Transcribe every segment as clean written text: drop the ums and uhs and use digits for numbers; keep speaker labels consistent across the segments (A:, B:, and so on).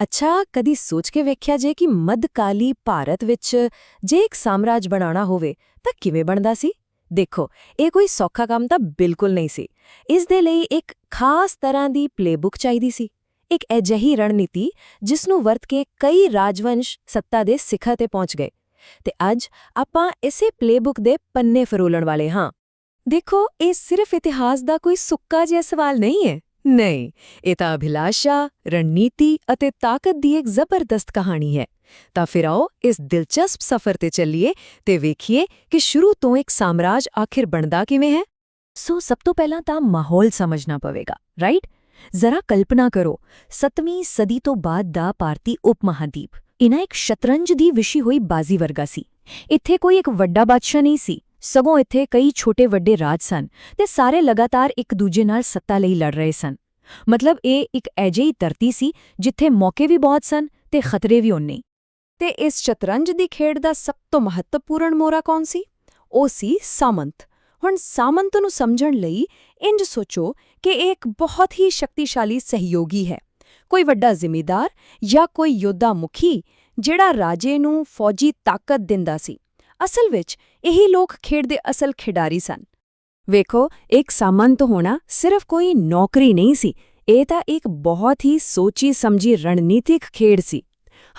A: ਅੱਛਾ, ਕਦੀ ਸੋਚ ਕੇ ਵੇਖਿਆ ਜੇ ਕਿ ਮੱਧਕਾਲੀ ਭਾਰਤ ਵਿੱਚ ਜੇ ਇੱਕ ਸਾਮਰਾਜ ਬਣਾਉਣਾ ਹੋਵੇ ਤਾਂ ਕਿਵੇਂ ਬਣਦਾ ਸੀ? ਦੇਖੋ, ਇਹ ਕੋਈ ਸੌਖਾ ਕੰਮ ਤਾਂ ਬਿਲਕੁਲ ਨਹੀਂ ਸੀ। ਇਸ ਦੇ ਲਈ ਇੱਕ ਖਾਸ ਤਰ੍ਹਾਂ ਦੀ ਪਲੇਬੁੱਕ ਚਾਹੀਦੀ ਸੀ। ਇੱਕ ਅਜਿਹੀ ਰਣਨੀਤੀ ਜਿਸ ਨੂੰ ਵਰਤ ਕੇ ਕਈ ਰਾਜਵੰਸ਼ ਸੱਤਾ ਦੇ ਸਿਖਰ ਤੇ ਪਹੁੰਚ ਗਏ। ਤੇ ਅੱਜ ਆਪਾਂ ਇਸੇ ਪਲੇਬੁੱਕ ਦੇ ਪੰਨੇ ਫਰੋਲਣ ਵਾਲੇ ਹਾਂ। ਦੇਖੋ, ਇਹ ਸਿਰਫ ਇਤਿਹਾਸ ਦਾ ਕੋਈ ਸੁੱਕਾ ਜਿਹਾ ਸਵਾਲ ਨਹੀਂ ਹੈ। ਨਹੀਂ, ਇਹ ਤਾਂ ਅਭਿਲਾਸ਼ਾ, ਰਣਨੀਤੀ ਅਤੇ ਤਾਕਤ ਦੀ ਇੱਕ ਜ਼ਬਰਦਸਤ ਕਹਾਣੀ ਹੈ। ਤਾਂ ਫਿਰ ਆਓ ਇਸ ਦਿਲਚਸਪ ਸਫ਼ਰ ਤੇ ਚੱਲੀਏ ਤੇ ਵੇਖੀਏ ਕਿ ਸ਼ੁਰੂ ਤੋਂ ਇੱਕ ਸਾਮਰਾਜ ਆਖਿਰ ਬਣਦਾ ਕਿਵੇਂ ਹੈ। ਸਭ ਤੋਂ ਪਹਿਲਾਂ ਤਾਂ ਮਾਹੌਲ ਸਮਝਣਾ ਪਵੇਗਾ, ਰਾਈਟ? ਜ਼ਰਾ ਕਲਪਨਾ ਕਰੋ, 7ਵੀਂ ਸਦੀ ਤੋਂ ਬਾਅਦ ਦਾ ਭਾਰਤੀ ਉਪ-ਮਹਾਦੀਪ ਇਹਨਾਂ ਇੱਕ ਸ਼ਤਰੰਜ ਦੀ ਵਿਸ਼ੀ ਹੋਈ ਬਾਜ਼ੀ ਵਰਗਾ ਸੀ। ਇੱਥੇ ਕੋਈ ਇੱਕ ਵੱਡਾ ਬਾਦਸ਼ਾਹ ਨਹੀਂ ਸੀ, ਸਗੋਂ ਇੱਥੇ ਕਈ ਛੋਟੇ-ਵੱਡੇ ਰਾਜ ਸਨ ਤੇ ਸਾਰੇ ਲਗਾਤਾਰ ਇੱਕ ਦੂਜੇ ਨਾਲ ਸੱਤਾ ਲਈ ਲੜ ਰਹੇ ਸਨ। ਮਤਲਬ ਇਹ ਇੱਕ ਅਜਿਹੀ ਧਰਤੀ ਸੀ ਜਿੱਥੇ ਮੌਕੇ ਵੀ ਬਹੁਤ ਸਨ ਤੇ ਖਤਰੇ ਵੀ ਓਨੇ। ਤੇ ਇਸ ਸ਼ਤਰੰਜ ਦੀ ਖੇਡ ਦਾ ਸਭ ਤੋਂ ਮਹੱਤਵਪੂਰਨ ਮੋਰਾ ਕੌਣ ਸੀ? ਉਹ ਸੀ ਸਾਮੰਤ। ਹੁਣ ਸਾਮੰਤ ਨੂੰ ਸਮਝਣ ਲਈ ਇੰਜ ਸੋਚੋ ਕਿ ਇਹ ਇੱਕ ਬਹੁਤ ਹੀ ਸ਼ਕਤੀਸ਼ਾਲੀ ਸਹਿਯੋਗੀ ਹੈ। ਕੋਈ ਵੱਡਾ ਜ਼ਿਮੀਂਦਾਰ ਜਾਂ ਕੋਈ ਯੋਧਾ ਮੁਖੀ ਜਿਹੜਾ ਰਾਜੇ ਨੂੰ ਫੌਜੀ ਤਾਕਤ ਦਿੰਦਾ ਸੀ। ਅਸਲ ਵਿੱਚ ਇਹੀ ਲੋਕ ਖੇਡ ਦੇ ਅਸਲ ਖਿਡਾਰੀ ਸਨ। ਵੇਖੋ, ਇੱਕ ਸਾਮੰਤ ਹੋਣਾ ਸਿਰਫ ਕੋਈ ਨੌਕਰੀ ਨਹੀਂ ਸੀ, ਇਹ ਤਾਂ ਇੱਕ ਬਹੁਤ ਹੀ ਸੋਚੀ ਸਮਝੀ ਰਣਨੀਤਿਕ ਖੇਡ ਸੀ।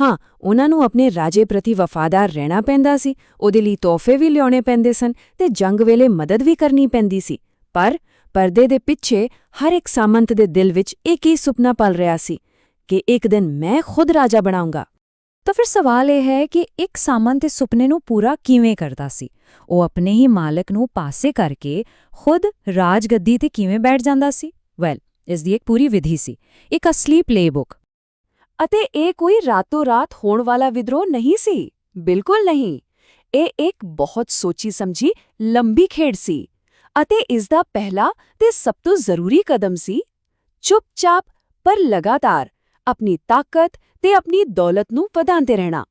A: ਹਾਂ, ਉਹਨਾਂ ਨੂੰ ਆਪਣੇ ਰਾਜੇ ਪ੍ਰਤੀ ਵਫਾਦਾਰ ਰਹਿਣਾ ਪੈਂਦਾ ਸੀ, ਉਹਦੇ ਲਈ ਤੋਹਫੇ ਵੀ ਲਿਆਉਣੇ ਪੈਂਦੇ ਸਨ ਤੇ ਜੰਗ ਵੇਲੇ ਮਦਦ ਵੀ ਕਰਨੀ ਪੈਂਦੀ ਸੀ। ਪਰ ਪਰਦੇ ਦੇ ਪਿੱਛੇ ਹਰ ਇੱਕ ਸਾਮੰਤ ਦੇ ਦਿਲ ਵਿੱਚ ਇੱਕ ਹੀ ਸੁਪਨਾ ਪਲ ਰਿਹਾ ਸੀ ਕਿ ਇੱਕ ਦਿਨ ਮੈਂ ਖੁਦ ਰਾਜਾ ਬਣਾਉਂਗਾ। ਤਾਂ ਫਿਰ ਸਵਾਲ ਇਹ ਹੈ ਕਿ ਇੱਕ ਸਾਮੰਤ ਇਸ ਸੁਪਨੇ ਨੂੰ ਪੂਰਾ ਕਿਵੇਂ ਕਰਦਾ ਸੀ? ਉਹ ਆਪਣੇ ਹੀ ਮਾਲਕ ਨੂੰ ਪਾਸੇ ਕਰਕੇ ਖੁਦ ਰਾਜਗੱਦੀ ਤੇ ਕਿਵੇਂ ਬੈਠ ਜਾਂਦਾ ਸੀ? ਵੈਲ, ਇਸ ਦੀ ਇੱਕ ਪੂਰੀ ਵਿਧੀ ਸੀ, ਇੱਕ ਅਸਲੀ ਪਲੇਬੁੱਕ। ਅਤੇ ਇਹ ਕੋਈ ਰਾਤੋਂ-ਰਾਤ ਹੋਣ ਵਾਲਾ ਵਿਦਰੋਹ ਨਹੀਂ ਸੀ, ਬਿਲਕੁਲ ਨਹੀਂ। ਇਹ ਇੱਕ ਬਹੁਤ ਸੋਚੀ ਸਮਝੀ ਲੰਬੀ ਖੇਡ ਸੀ ਅਤੇ ਇਸ ਦਾ ਪਹਿਲਾ ਤੇ ਸਭ ਤੋਂ ਜ਼ਰੂਰੀ ਕਦਮ ਸੀ ਚੁੱਪਚਾਪ ਪਰ ਲਗਾਤਾਰ ਆਪਣੀ ਤਾਕਤ ਤੇ ਆਪਣੀ ਦੌਲਤ ਨੂੰ ਵਧਾਉਂਦੇ ਰਹਿਣਾ।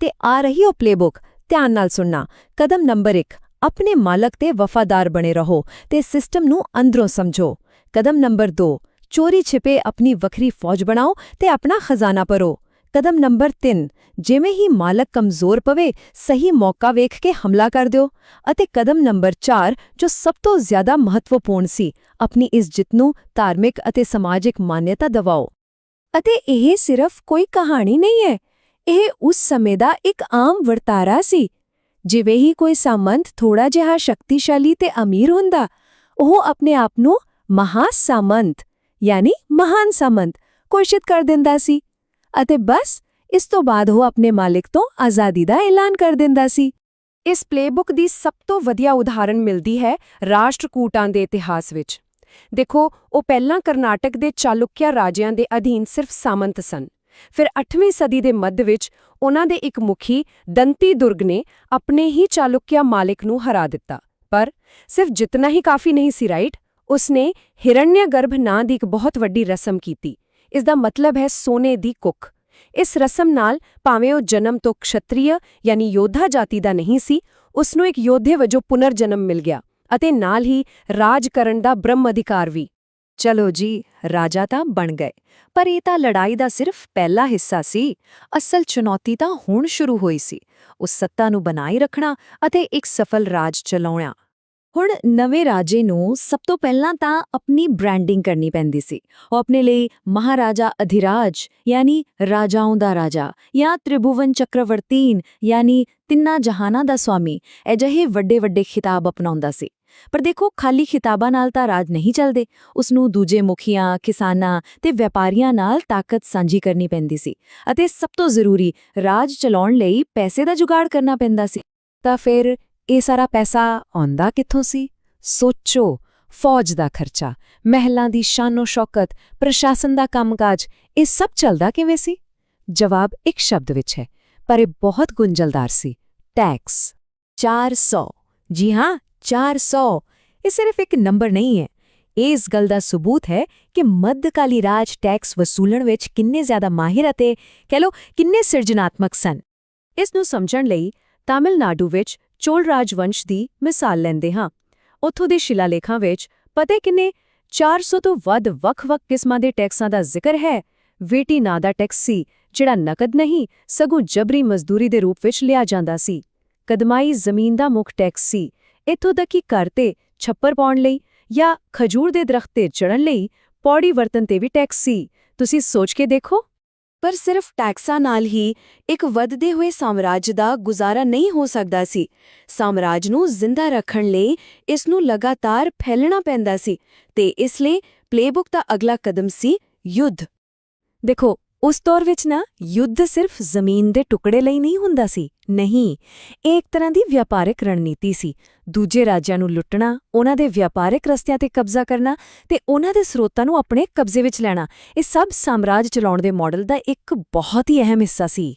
A: ਤੇ ਆ ਰਹੀ ਉਹ ਪਲੇਬੁੱਕ, ਧਿਆਨ ਨਾਲ ਸੁਣਨਾ। ਕਦਮ ਨੰਬਰ 1, ਆਪਣੇ ਮਾਲਕ ਤੇ ਵਫਾਦਾਰ ਬਣੇ ਰਹੋ ਤੇ ਸਿਸਟਮ ਨੂੰ ਅੰਦਰੋਂ ਸਮਝੋ। ਕਦਮ ਨੰਬਰ 2, ਚੋਰੀ ਛਿਪੇ ਆਪਣੀ ਵੱਖਰੀ ਫੌਜ ਬਣਾਓ ਤੇ ਆਪਣਾ ਖਜ਼ਾਨਾ ਭਰੋ। ਕਦਮ ਨੰਬਰ 3, ਜਿਵੇਂ ਹੀ ਮਾਲਕ ਕਮਜ਼ੋਰ ਪਵੇ, ਸਹੀ ਮੌਕਾ ਵੇਖ ਕੇ ਹਮਲਾ ਕਰ ਦਿਓ। ਅਤੇ ਕਦਮ ਨੰਬਰ 4, ਜੋ ਸਭ ਤੋਂ ਜ਼ਿਆਦਾ ਮਹੱਤਵਪੂਰਨ ਸੀ, ਆਪਣੀ ਇਸ ਜਿੱਤ ਨੂੰ ਧਾਰਮਿਕ ਅਤੇ ਸਮਾਜਿਕ ਮਾਨਯਤਾ ਦਿਵਾਓ। ਅਤੇ ਇਹ ਸਿਰਫ ਕੋਈ ਕਹਾਣੀ ਨਹੀਂ ਹੈ, ਇਹ ਉਸ ਸਮੇਂ ਦਾ ਇੱਕ ਆਮ ਵਰਤਾਰਾ ਸੀ। ਜਿਵੇਂ ਹੀ ਕੋਈ ਸਾਮੰਤ ਥੋੜਾ ਜਿਹਾ ਸ਼ਕਤੀਸ਼ਾਲੀ ਤੇ ਅਮੀਰ ਹੁੰਦਾ, ਉਹ ਆਪਣੇ ਆਪ ਨੂੰ ਮਹਾਸਾਮੰਤ ਯਾਨੀ ਮਹਾਨ ਸਾਮੰਤ ਘੋਸ਼ਿਤ ਕਰ ਦਿੰਦਾ ਸੀ ਅਤੇ ਬਸ ਇਸ ਤੋਂ ਬਾਅਦ ਉਹ ਆਪਣੇ ਮਾਲਿਕ ਤੋਂ ਆਜ਼ਾਦੀ ਦਾ ਐਲਾਨ ਕਰ ਦਿੰਦਾ ਸੀ। ਇਸ ਪਲੇਬੁੱਕ ਦੀ ਸਭ ਤੋਂ ਵਧੀਆ ਉਦਾਹਰਣ ਮਿਲਦੀ ਹੈ ਰਾਸ਼ਟਰਕੂਟਾਂ ਦੇ ਇਤਿਹਾਸ ਵਿੱਚ। ਦੇਖੋ, ਉਹ ਪਹਿਲਾਂ ਕਰਨਾਟਕ ਦੇ ਚਾਲੁਕਿਆ ਰਾਜਿਆਂ ਦੇ ਅਧੀਨ ਸਿਰਫ ਸਾਮੰਤ ਸਨ। ਫਿਰ 8ਵੀਂ ਸਦੀ ਦੇ ਮੱਧ ਵਿੱਚ ਉਹਨਾਂ ਦੇ ਇੱਕ ਮੁਖੀ ਦੰਤੀ ਦੁਰਗ ਨੇ ਆਪਣੇ ਹੀ ਚਾਲੁਕਿਆ ਮਾਲਿਕ ਨੂੰ ਹਰਾ ਦਿੱਤਾ। ਪਰ ਸਿਰਫ ਜਿੱਤਣਾ ਹੀ ਕਾਫੀ ਨਹੀਂ ਸੀ, ਰਾਈਟ? ਉਸਨੇ ਹਿਰਣਯਗਰਭ ਨਾਂ ਦੀ ਇੱਕ ਬਹੁਤ ਵੱਡੀ ਰਸਮ ਕੀਤੀ। ਇਸ ਦਾ ਮਤਲਬ ਹੈ ਸੋਨੇ ਦੀ ਕੁੱਖ। ਇਸ ਰਸਮ ਨਾਲ ਭਾਵੇਂ ਉਹ ਜਨਮ ਤੋਂ ਕਸ਼ਤਰੀਆ ਯਾਨੀ ਯੋਧਾ ਜਾਤੀ ਦਾ ਨਹੀਂ ਸੀ, ਉਸਨੂੰ ਇੱਕ ਯੋਧੇ ਵਜੋਂ ਪੁਨਰ ਜਨਮ ਮਿਲ ਗਿਆ ਅਤੇ ਨਾਲ ਹੀ ਰਾਜ ਕਰਨ ਦਾ ਬ੍ਰਹਮ ਅਧਿਕਾਰ ਵੀ। ਚਲੋ ਜੀ, ਰਾਜਾ ਤਾਂ ਬਣ ਗਏ, ਪਰ ਇਹ ਤਾਂ ਲੜਾਈ ਦਾ ਸਿਰਫ ਪਹਿਲਾ ਹਿੱਸਾ ਸੀ। ਅਸਲ ਚੁਣੌਤੀ ਤਾਂ ਹੁਣ ਸ਼ੁਰੂ ਹੋਈ ਸੀ, ਉਸ ਸੱਤਾ ਨੂੰ ਬਣਾਈ ਰੱਖਣਾ ਅਤੇ ਇੱਕ ਸਫਲ ਰਾਜ ਚਲਾਉਣਾ। ਹੁਣ ਨਵੇਂ ਰਾਜੇ ਨੂੰ ਸਭ ਤੋਂ ਪਹਿਲਾਂ ਤਾਂ ਆਪਣੀ ਬ੍ਰਾਂਡਿੰਗ ਕਰਨੀ ਪੈਂਦੀ ਸੀ। ਉਹ ਆਪਣੇ ਲਈ ਮਹਾਰਾਜਾ ਅਧਿਰਾਜ ਯਾਨੀ ਰਾਜਾਓਂ ਦਾ ਰਾਜਾ ਜਾਂ ਤ੍ਰਿਭੁਵਨ ਚੱਕਰਵਰਤੀਨ ਯਾਨੀ ਤਿੰਨਾਂ ਜਹਾਨਾਂ ਦਾ ਸਵਾਮੀ ਅਜਿਹੇ ਵੱਡੇ-ਵੱਡੇ ਖਿਤਾਬ ਅਪਣਾਉਂਦਾ ਸੀ। ਪਰ ਦੇਖੋ, ਖਾਲੀ ਖਿਤਾਬਾਂ ਨਾਲ ਤਾਂ ਰਾਜ ਨਹੀਂ ਚੱਲਦੇ। ਉਸਨੂੰ ਦੂਜੇ ਮੁਖੀਆਂ, ਕਿਸਾਨਾਂ ਤੇ ਵਪਾਰੀਆਂ ਨਾਲ ਤਾਕਤ ਸਾਂਝੀ ਕਰਨੀ ਪੈਂਦੀ ਸੀ ਅਤੇ ਸਭ ਤੋਂ ਜ਼ਰੂਰੀ, ਰਾਜ ਚਲਾਉਣ ਲਈ ਪੈਸੇ ਦਾ ਜੁਗਾੜ ਕਰਨਾ ਪੈਂਦਾ ਸੀ। ਤਾਂ ਫਿਰ ਇਹ ਸਾਰਾ ਪੈਸਾ ਆਉਂਦਾ ਕਿੱਥੋਂ ਸੀ? ਸੋਚੋ, ਫੌਜ ਦਾ ਖਰਚਾ, ਮਹਿਲਾਂ ਦੀ ਸ਼ਾਨੋ-ਸ਼ੌਕਤ, ਪ੍ਰਸ਼ਾਸਨ ਦਾ ਕੰਮਕਾਜ, ਇਹ ਸਭ ਚੱਲਦਾ ਕਿਵੇਂ ਸੀ? ਜਵਾਬ ਇੱਕ ਸ਼ਬਦ ਵਿੱਚ ਹੈ, ਪਰ ਇਹ ਬਹੁਤ ਗੁੰਝਲਦਾਰ ਸੀ, ਟੈਕਸ। 400। ਜੀ ਹਾਂ, 400। ਇਹ ਸਿਰਫ ਇੱਕ ਨੰਬਰ ਨਹੀਂ ਹੈ, ਇਹ ਇਸ ਗੱਲ ਦਾ ਸਬੂਤ ਹੈ ਕਿ ਮੱਧਕਾਲੀ ਰਾਜ ਟੈਕਸ ਵਸੂਲਣ ਵਿੱਚ ਕਿੰਨੇ ਜ਼ਿਆਦਾ ਮਾਹਿਰ ਅਤੇ ਕਹਿ ਲਓ ਕਿੰਨੇ ਸਿਰਜਣਾਤਮਕ ਸਨ। ਇਸ ਨੂੰ ਸਮਝਣ ਲਈ ਤਾਮਿਲਨਾਡੂ ਵਿੱਚ ਚੋਲ ਰਾਜਵੰਸ਼ ਦੀ ਮਿਸਾਲ ਲੈਂਦੇ ਹਾਂ। ਉੱਥੋਂ ਦੇ ਸ਼ਿਲਾਲੇਖਾਂ ਵਿੱਚ ਪਤਾ ਕਿੰਨੇ 400 ਤੋਂ ਵੱਧ ਵੱਖ-ਵੱਖ ਕਿਸਮਾਂ ਦੇ ਟੈਕਸਾਂ ਦਾ ਜ਼ਿਕਰ ਹੈ। ਵੇਟੀ ਨਾਂ ਦਾ ਟੈਕਸ ਸੀ, ਜਿਹੜਾ ਨਕਦ ਨਹੀਂ ਸਗੋਂ ਜਬਰੀ ਮਜ਼ਦੂਰੀ ਦੇ ਰੂਪ ਵਿੱਚ ਲਿਆ ਜਾਂਦਾ ਸੀ। ਕਦਮਾਈ ਜ਼ਮੀਨ ਦਾ ਮੁੱਖ ਟੈਕਸ ਸੀ, ਇੱਥੋਂ ਤੱਕ ਕਿ ਘਰ ਤੇ ਛੱਪਰ ਪਾਉਣ ਲਈ ਜਾਂ ਖਜੂਰ ਦੇ ਦਰਖਤ ਤੇ ਚੜ੍ਹਨ ਲਈ ਪੌੜੀ ਵਰਤਨ ਤੇ ਵੀ ਟੈਕਸ ਸੀ। ਤੁਸੀਂ ਸੋਚ ਕੇ ਦੇਖੋ। ਪਰ ਸਿਰਫ ਟੈਕਸਾਂ ਨਾਲ ਹੀ ਇੱਕ ਵੱਧਦੇ ਹੋਏ ਸਾਮਰਾਜ ਦਾ ਗੁਜ਼ਾਰਾ ਨਹੀਂ ਹੋ ਸਕਦਾ ਸੀ। ਸਾਮਰਾਜ ਨੂੰ ਜ਼ਿੰਦਾ ਰੱਖਣ ਲਈ ਇਸ ਨੂੰ ਲਗਾਤਾਰ ਫੈਲਣਾ ਪੈਂਦਾ ਸੀ ਤੇ ਇਸ ਲਈ ਪਲੇਬੁੱਕ ਦਾ ਅਗਲਾ ਕਦਮ ਸੀ ਯੁੱਧ। ਦੇਖੋ, ਉਸ ਦੌਰ ਵਿੱਚ ਯੁੱਧ ਸਿਰਫ ਜ਼ਮੀਨ ਦੇ ਟੁਕੜੇ ਲਈ ਨਹੀਂ ਹੁੰਦਾ ਸੀ। ਨਹੀਂ, ਇਹ ਇੱਕ ਤਰ੍ਹਾਂ ਦੀ ਵਪਾਰਕ ਰਣਨੀਤੀ ਸੀ। ਦੂਜੇ ਰਾਜਾਂ ਨੂੰ ਲੁੱਟਣਾ, ਉਹਨਾਂ ਦੇ ਵਪਾਰਕ ਰਸਤਿਆਂ ਤੇ ਕਬਜ਼ਾ ਕਰਨਾ ਤੇ ਉਹਨਾਂ ਦੇ ਸਰੋਤਾਂ ਨੂੰ ਆਪਣੇ ਕਬਜ਼ੇ ਵਿੱਚ ਲੈਣਾ, ਇਹ ਸਭ ਸਾਮਰਾਜ ਚਲਾਉਣ ਦੇ ਮਾਡਲ ਦਾ ਇੱਕ ਬਹੁਤ ਹੀ ਅਹਿਮ ਹਿੱਸਾ ਸੀ।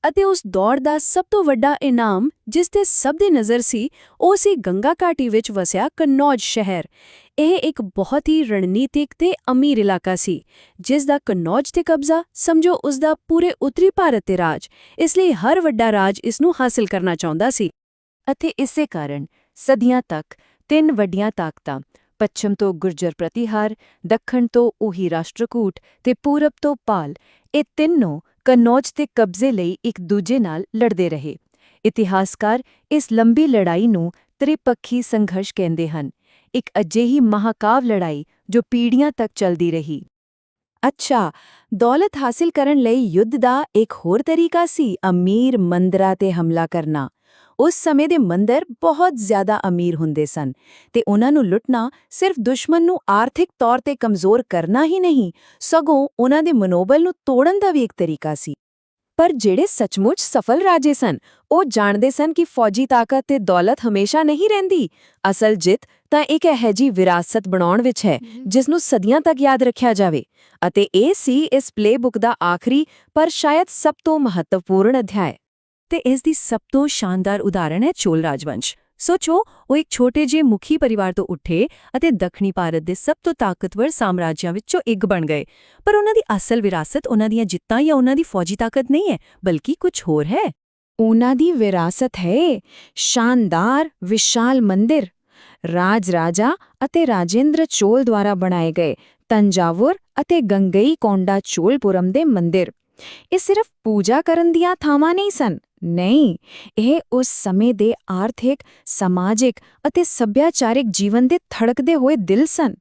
A: ਅਤੇ ਉਸ ਦੌਰ ਦਾ ਸਭ ਤੋਂ ਵੱਡਾ ਇਨਾਮ ਜਿਸ ਤੇ ਸਭ ਦੀ ਨਜ਼ਰ ਸੀ, ਉਹ ਸੀ ਗੰਗਾ ਘਾਟੀ ਵਿੱਚ ਵਸਿਆ ਕਨੌਜ ਸ਼ਹਿਰ। ਇਹ ਇੱਕ ਬਹੁਤ ਹੀ ਰਣਨੀਤਿਕ ਤੇ ਅਮੀਰ ਇਲਾਕਾ ਸੀ, ਜਿਸ ਦਾ ਕਨੌਜ ਤੇ ਕਬਜ਼ਾ ਸਮਝੋ ਉਸ ਦਾ ਪੂਰੇ ਉੱਤਰੀ ਭਾਰਤ ਤੇ ਰਾਜ। ਇਸ ਲਈ ਹਰ ਵੱਡਾ ਰਾਜ ਇਸ ਨੂੰ ਹਾਸਲ ਕਰਨਾ ਚਾਹੁੰਦਾ ਸੀ। ਅਤੇ ਇਸੇ ਕਾਰਨ ਸਦੀਆਂ ਤੱਕ ਤਿੰਨ ਵੱਡੀਆਂ ਤਾਕਤਾਂ, ਪੱਛਮ ਤੋਂ ਗੁਰਜਰ ਪ੍ਰਤਿਹਾਰ, ਦੱਖਣ ਤੋਂ ਉਹੀ ਰਾਸ਼ਟਰਕੂਟ ਤੇ ਪੂਰਬ ਤੋਂ ਪਾਲ, ਇਹ ਤਿੰਨੋਂ ਕਨੌਜ ਦੇ ਕਬਜ਼ੇ ਲਈ ਇੱਕ ਦੂਜੇ ਨਾਲ ਲੜਦੇ ਰਹੇ। ਇਤਿਹਾਸਕਾਰ ਇਸ ਲੰਬੀ ਲੜਾਈ ਨੂੰ ਤ੍ਰਿਪੱਖੀ ਸੰਘਰਸ਼ ਕਹਿੰਦੇ ਹਨ, ਇੱਕ ਅਜਿਹੀ ਮਹਾਕਾਵ ਲੜਾਈ ਜੋ ਪੀੜ੍ਹੀਆਂ ਤੱਕ ਚੱਲਦੀ ਰਹੀ। ਅੱਛਾ, ਦੌਲਤ ਹਾਸਿਲ ਕਰਨ ਲਈ ਯੁੱਧ ਦਾ ਇੱਕ ਹੋਰ ਤਰੀਕਾ ਸੀ ਅਮੀਰ ਮੰਦਰਾਂ ਤੇ ਹਮਲਾ ਕਰਨਾ। ਉਸ ਸਮੇਂ ਦੇ ਮੰਦਰ ਬਹੁਤ ਜ਼ਿਆਦਾ ਅਮੀਰ ਹੁੰਦੇ ਸਨ ਤੇ ਉਹਨਾਂ ਨੂੰ ਲੁੱਟਣਾ ਸਿਰਫ ਦੁਸ਼ਮਣ ਨੂੰ ਆਰਥਿਕ ਤੌਰ ਤੇ ਕਮਜ਼ੋਰ ਕਰਨਾ ਹੀ ਨਹੀਂ, ਸਗੋਂ ਉਹਨਾਂ ਦੇ ਮਨੋਬਲ ਨੂੰ ਤੋੜਨ ਦਾ ਵੀ ਇੱਕ ਤਰੀਕਾ ਸੀ। ਪਰ ਜਿਹੜੇ ਸੱਚਮੁੱਚ ਸਫਲ ਰਾਜੇ ਸਨ, ਉਹ ਜਾਣਦੇ ਸਨ ਕਿ ਫੌਜੀ ਤਾਕਤ ਤੇ ਦੌਲਤ ਹਮੇਸ਼ਾ ਨਹੀਂ ਰਹਿੰਦੀ। ਅਸਲ ਜਿੱਤ ਤਾਂ ਇੱਕ ਅਜਿਹੀ ਵਿਰਾਸਤ ਬਣਾਉਣ ਵਿੱਚ ਹੈ ਜਿਸ ਨੂੰ ਸਦੀਆਂ ਤੱਕ ਯਾਦ ਰੱਖਿਆ ਜਾਵੇ। ਅਤੇ ਇਹ ਸੀ ਇਸ ਪਲੇਬੁੱਕ ਦਾ ਆਖਰੀ ਪਰ ਸ਼ਾਇਦ ਸਭ ਤੋਂ ਮਹੱਤਵਪੂਰਨ ਅਧਿਆਇ। ਤੇ ਇਸ ਦੀ ਸਭ ਤੋਂ ਸ਼ਾਨਦਾਰ ਉਦਾਹਰਣ ਹੈ ਚੋਲ ਰਾਜਵੰਸ਼। ਸੋਚੋ, ਉਹ ਇੱਕ ਛੋਟੇ ਜਿਹੇ ਮੁਖੀ ਪਰਿਵਾਰ ਤੋਂ ਉੱਠੇ ਅਤੇ ਦੱਖਣੀ ਭਾਰਤ ਦੇ ਸਭ ਤੋਂ ਤਾਕਤਵਰ ਸਾਮਰਾਜਿਆਂ ਵਿੱਚੋਂ ਇੱਕ ਬਣ ਗਏ। ਪਰ ਉਹਨਾਂ ਦੀ ਅਸਲ ਵਿਰਾਸਤ ਉਹਨਾਂ ਦੀਆਂ ਜਿੱਤਾਂ ਜਾਂ ਉਹਨਾਂ ਦੀ ਫੌਜੀ ਤਾਕਤ ਨਹੀਂ ਹੈ, ਬਲਕਿ ਕੁਝ ਹੋਰ ਹੈ। ਉਹਨਾਂ ਦੀ ਵਿਰਾਸਤ ਹੈ ਸ਼ਾਨਦਾਰ ਵਿਸ਼ਾਲ ਮੰਦਿਰ, ਰਾਜਾ ਅਤੇ ਰਾਜੇਂਦਰ ਚੋਲ ਦੁਆਰਾ ਬਣਾਏ ਗਏ ਤੰਜਾਵੁਰ ਅਤੇ ਗੰਗਈਕੋਂਡਾ ਚੋਲਪੁਰਮ ਦੇ ਮੰਦਿਰ। ਇਹ ਸਿਰਫ ਪੂਜਾ ਕਰਨ ਦੀਆਂ ਥਾਵਾਂ ਨਹੀਂ ਸਨ, ਨਹੀਂ, ਇਹ ਉਸ ਸਮੇਂ ਦੇ ਆਰਥਿਕ, ਸਮਾਜਿਕ ਅਤੇ ਸੱਭਿਆਚਾਰਿਕ ਜੀਵਨ ਦੇ ਧੜਕਦੇ ਹੋਏ ਦਿਲ ਸਨ।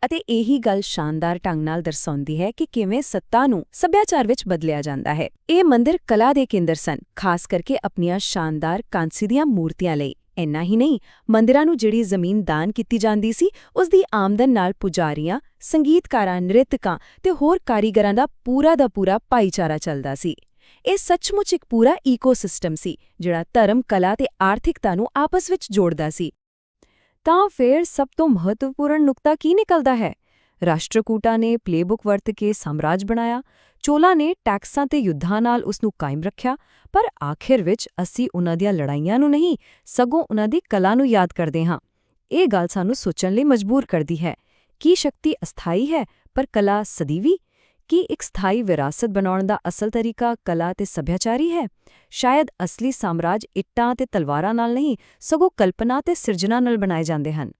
A: ਅਤੇ ਇਹੀ ਗੱਲ ਸ਼ਾਨਦਾਰ ਢੰਗ ਨਾਲ ਦਰਸਾਉਂਦੀ ਹੈ ਕਿ ਕਿਵੇਂ ਸੱਤਾ ਨੂੰ ਸੱਭਿਆਚਾਰ ਵਿੱਚ ਬਦਲਿਆ ਜਾਂਦਾ ਹੈ। ਇਹ ਮੰਦਿਰ ਕਲਾ ਦੇ ਕੇਂਦਰ ਸਨ, ਖਾਸ ਕਰਕੇ ਆਪਣੀਆਂ ਸ਼ਾਨਦਾਰ ਕਾਂਸੀ ਦੀਆਂ ਮੂਰਤੀਆਂ ਲਈ। ਇੰਨਾ ਹੀ ਨਹੀਂ, ਮੰਦਿਰਾਂ ਨੂੰ ਜਿਹੜੀ ਜ਼ਮੀਨ ਦਾਨ ਕੀਤੀ ਜਾਂਦੀ ਸੀ, ਉਸ ਦੀ ਆਮਦਨ ਨਾਲ ਪੁਜਾਰੀਆਂ, ਸੰਗੀਤਕਾਰਾਂ, ਨ੍ਰਿਤਕਾਂ ਤੇ ਹੋਰ ਕਾਰੀਗਰਾਂ ਦਾ ਪੂਰਾ ਭਾਈਚਾਰਾ ਚੱਲਦਾ ਸੀ। ਇਹ ਸੱਚਮੁੱਚ ਇੱਕ ਪੂਰਾ ਈਕੋਸਿਸਟਮ ਸੀ ਜਿਹੜਾ ਧਰਮ, ਕਲਾ ਤੇ ਆਰਥਿਕਤਾ ਨੂੰ ਆਪਸ ਵਿੱਚ ਜੋੜਦਾ ਸੀ। ਤਾਂ ਫਿਰ ਸਭ ਤੋਂ ਮਹੱਤਵਪੂਰਨ ਨੁਕਤਾ ਕੀ ਨਿਕਲਦਾ ਹੈ? ਰਾਸ਼ਟਰਕੂਟਾਂ ਨੇ ਪਲੇਬੁੱਕ ਵਰਤ ਕੇ ਸਾਮਰਾਜ ਬਣਾਇਆ, ਚੋਲਾਂ ਨੇ ਟੈਕਸਾਂ ਤੇ ਯੁੱਧਾਂ ਨਾਲ ਉਸ ਨੂੰ ਕਾਇਮ ਰੱਖਿਆ, ਪਰ ਆਖਿਰ ਵਿੱਚ ਅਸੀਂ ਉਹਨਾਂ ਦੀਆਂ ਲੜਾਈਆਂ ਨੂੰ ਨਹੀਂ, ਸਗੋਂ ਉਹਨਾਂ ਦੀ ਕਲਾ ਨੂੰ ਯਾਦ ਕਰਦੇ ਹਾਂ। ਇਹ ਗੱਲ ਸਾਨੂੰ ਸੋਚਣ ਲਈ ਮਜਬੂਰ ਕਰਦੀ ਹੈ ਕਿ ਸ਼ਕਤੀ ਅਸਥਾਈ ਹੈ ਪਰ ਕਲਾ ਸਦੀਵੀ? ਕੀ ਇੱਕ ਸਥਾਈ ਵਿਰਾਸਤ ਬਣਾਉਣ ਦਾ ਅਸਲ ਤਰੀਕਾ ਕਲਾ ਤੇ ਸੱਭਿਆਚਾਰੀ ਹੈ? ਸ਼ਾਇਦ ਅਸਲੀ ਸਾਮਰਾਜ ਇੱਟਾਂ ਤੇ ਤਲਵਾਰਾਂ ਨਾਲ ਨਹੀਂ, ਸਗੋਂ ਕਲਪਨਾ ਤੇ ਸਿਰਜਣਾ ਨਾਲ ਬਣਾਏ ਜਾਂਦੇ ਹਨ।